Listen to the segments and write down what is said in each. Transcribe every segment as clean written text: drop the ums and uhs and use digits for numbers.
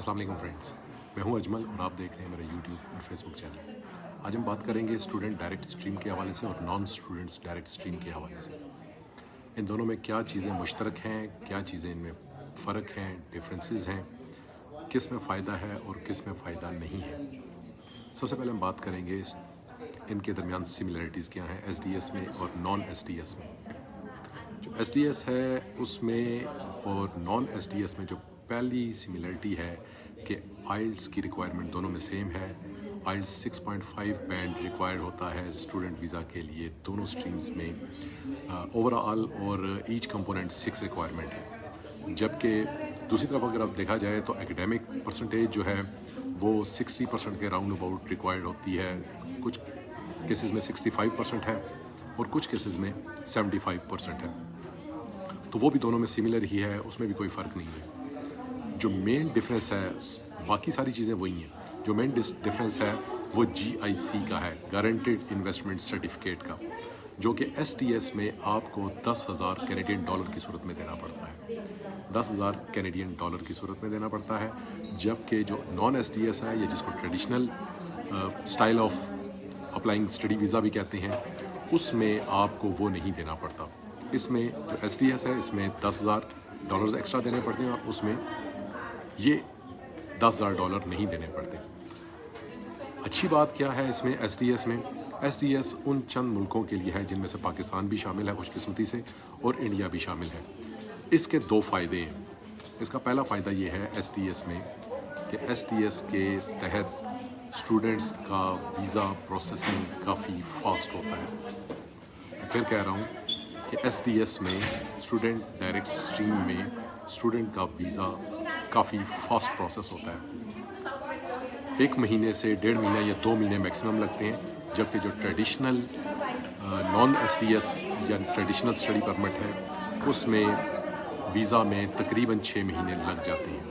अस्सलाम वालेकुम फ्रेंड्स, मैं हूं अजमल और आप देख रहे हैं मेरा यूट्यूब और फेसबुक चैनल। आज हम बात करेंगे स्टूडेंट डायरेक्ट स्ट्रीम के हवाले से और नॉन स्टूडेंट्स डायरेक्ट स्ट्रीम के हवाले से। इन दोनों में क्या चीज़ें मुश्तरक हैं, क्या चीज़ें इनमें फ़र्क हैं, डिफरेंसेस हैं, किस में फ़ायदा है और किस में फ़ायदा नहीं है। सबसे पहले हम बात करेंगे इनके दरमियान सिमिलरिटीज़ क्या हैं एसडीएस में और नॉन एसडीएस में। जो एसडीएस है उसमें और नॉन एसडीएस में जो पहली सिमिलरिटी है कि आइल्स की रिक्वायरमेंट दोनों में सेम है। आइल्स 6.5 बैंड रिक्वायर्ड होता है स्टूडेंट वीज़ा के लिए दोनों स्ट्रीम्स में ओवरऑल, और ईच कंपोनेंट 6 रिक्वायरमेंट है। जबकि दूसरी तरफ अगर आप देखा जाए तो एकेडमिक परसेंटेज जो है वो 60% के राउंड अबाउट रिक्वायर्ड होती है। कुछ केसेस में 65% है और कुछ केसेस में 75% है। तो वो भी दोनों में सिमिलर ही है, उसमें भी कोई फ़र्क नहीं है। जो मेन डिफरेंस है, बाकी सारी चीज़ें वही हैं, जो मेन डिफरेंस है वो GIC का है, गारंटेड इन्वेस्टमेंट सर्टिफिकेट का, जो कि STS में आपको 10,000 कैनेडियन डॉलर की सूरत में देना पड़ता है। 10,000 कैनेडियन डॉलर की सूरत में देना पड़ता है। जबकि जो नॉन STS है, या जिसको traditional style of applying study visa भी कहते हैं, उसमें आपको वो नहीं देना पड़ता। इसमें जो STS है इसमें $10,000 एक्स्ट्रा देने पड़ते हैं और उसमें ये $10,000 नहीं देने पड़ते। अच्छी बात क्या है इसमें STS में? STS उन चंद मुल्कों के लिए है जिनमें से पाकिस्तान भी शामिल है खुशकिस्मती से, और इंडिया भी शामिल है। इसके दो फ़ायदे हैं। इसका पहला फ़ायदा ये है STS में कि STS के तहत स्टूडेंट्स का वीज़ा प्रोसेसिंग काफ़ी फास्ट होता है। फिर कह रहा हूँ कि STS में स्टूडेंट डायरेक्ट स्ट्रीम में स्टूडेंट का वीज़ा काफ़ी फास्ट प्रोसेस होता है। 1 महीने से 1.5 महीने या 2 महीने मैक्सिमम लगते हैं, जबकि जो ट्रेडिशनल नॉन STS या ट्रेडिशनल स्टडी परमिट है उसमें वीज़ा में तकरीबन 6 महीने लग जाते हैं।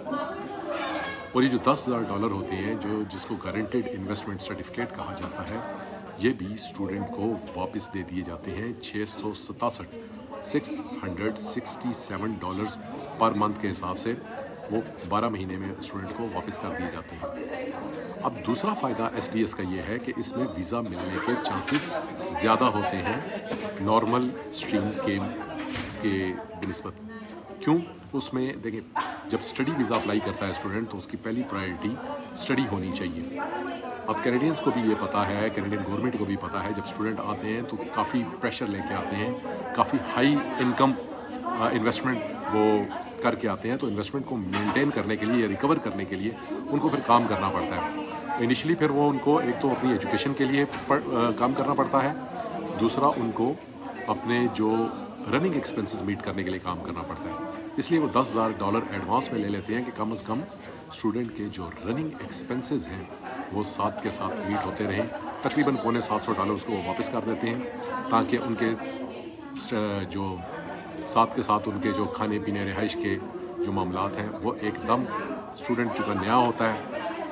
और ये जो $10,000 होते हैं, जो जिसको गारंटेड इन्वेस्टमेंट सर्टिफिकेट कहा जाता है, ये भी स्टूडेंट को वापस दे दिए जाते हैं। $667 पर मंथ के हिसाब से वो 12 महीने में स्टूडेंट को वापस कर दिए जाते हैं। अब दूसरा फ़ायदा STS का ये है कि इसमें वीज़ा मिलने के चांसेस ज़्यादा होते हैं नॉर्मल स्ट्रीम के बनिस्बत। क्यों? उसमें देखिए, जब स्टडी वीज़ा अप्लाई करता है स्टूडेंट तो उसकी पहली प्रायोरिटी स्टडी होनी चाहिए। अब कैनेडियंस को भी ये पता है, कैनेडियन गवर्नमेंट को भी पता है, जब स्टूडेंट आते हैं तो काफ़ी प्रेशर लेके आते हैं, काफ़ी हाई इनकम इन्वेस्टमेंट वो करके आते हैं। तो इन्वेस्टमेंट को मेंटेन करने के लिए, रिकवर करने के लिए उनको फिर काम करना पड़ता है। इनिशियली फिर वो उनको एक तो अपनी एजुकेशन के लिए काम करना पड़ता है, दूसरा उनको अपने जो रनिंग एक्सपेंसेस मीट करने के लिए काम करना पड़ता है। इसलिए वो $10,000 एडवांस में ले लेते हैं कि कम से कम स्टूडेंट के जो रनिंग एक्सपेंसेस हैं वो साथ के साथ मीट होते रहें। तकरीबन $750 उसको वो वापस कर देते हैं, ताकि उनके जो साथ के साथ उनके जो खाने पीने रिहाइश के जो मामलात हैं वो एकदम, स्टूडेंट चूँकि नया होता है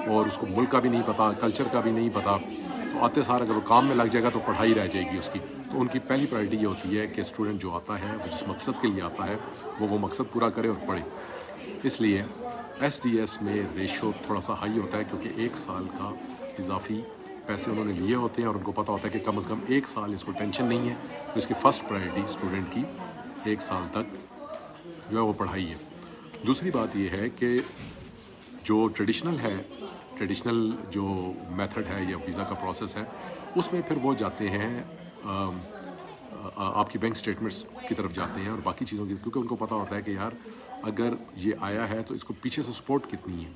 और उसको मुल्क का भी नहीं पता, कल्चर का भी नहीं पता, तो आते सार अगर वो काम में लग जाएगा तो पढ़ाई रह जाएगी उसकी। तो उनकी पहली प्रायोरिटी ये होती है कि स्टूडेंट जो आता है वो जिस मकसद के लिए आता है वो मकसद पूरा करे और पढ़े। इसलिए STS में रेशो थोड़ा सा हाई होता है, क्योंकि 1 साल का इजाफी पैसे उन्होंने लिए होते हैं और उनको पता होता है कि कम से कम 1 साल इसको टेंशन नहीं है। तो इसकी फ़र्स्ट प्रायोरिटी स्टूडेंट की 1 साल तक जो है वो पढ़ाई है। दूसरी बात ये है कि जो ट्रेडिशनल जो मेथड है या वीज़ा का प्रोसेस है, उसमें फिर वो जाते हैं आपकी बैंक स्टेटमेंट्स की तरफ जाते हैं और बाकी चीज़ों की, क्योंकि उनको पता होता है कि यार अगर ये आया है तो इसको पीछे से सपोर्ट कितनी है।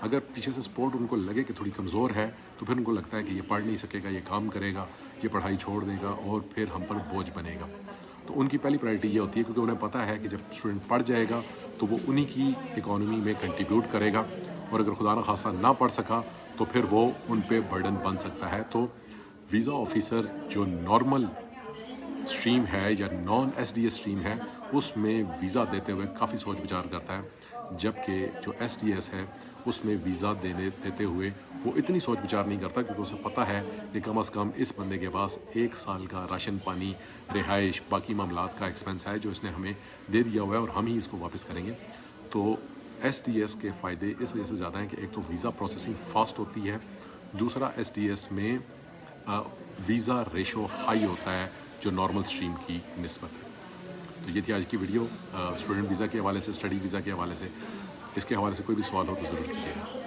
अगर पीछे से सपोर्ट उनको लगे कि थोड़ी कमज़ोर है तो फिर उनको लगता है कि ये पढ़ नहीं सकेगा, ये काम करेगा, ये पढ़ाई छोड़ देगा और फिर हम पर बोझ बनेगा। तो उनकी पहली प्रायोरिटी ये होती है, क्योंकि उन्हें पता है कि जब स्टूडेंट पढ़ जाएगा तो वो उन्हीं की इकॉनमी में कंट्रीब्यूट करेगा, और अगर खुदा न खास्ता ना पढ़ सका तो फिर वो उन पे बर्डन बन सकता है। तो वीज़ा ऑफिसर जो नॉर्मल स्ट्रीम है या नॉन STS स्ट्रीम है उसमें वीज़ा देते हुए काफ़ी सोच विचार करता है, जबकि जो STS है उसमें वीज़ा देते हुए वो इतनी सोच विचार नहीं करता, क्योंकि उसे पता है कि कम अज़ कम इस बंदे के पास 1 साल का राशन पानी, रिहाइश, बाकी मामलात का एक्सपेंस है जो इसने हमें दे दिया हुआ है और हम ही इसको वापस करेंगे। तो STS کے فائدے اس وجہ سے زیادہ ہیں کہ ایک تو ویزا پروسیسنگ فاسٹ ہوتی ہے، دوسرا STS میں ویزا ریشو ہائی ہوتا ہے جو نارمل اسٹریم کی نسبت ہے۔ تو یہ تھی آج کی ویڈیو اسٹوڈنٹ ویزا کے حوالے سے، اسٹڈی ویزا کے حوالے سے۔ اس کے حوالے سے کوئی بھی سوال ہو تو ضرور کیجیے گا۔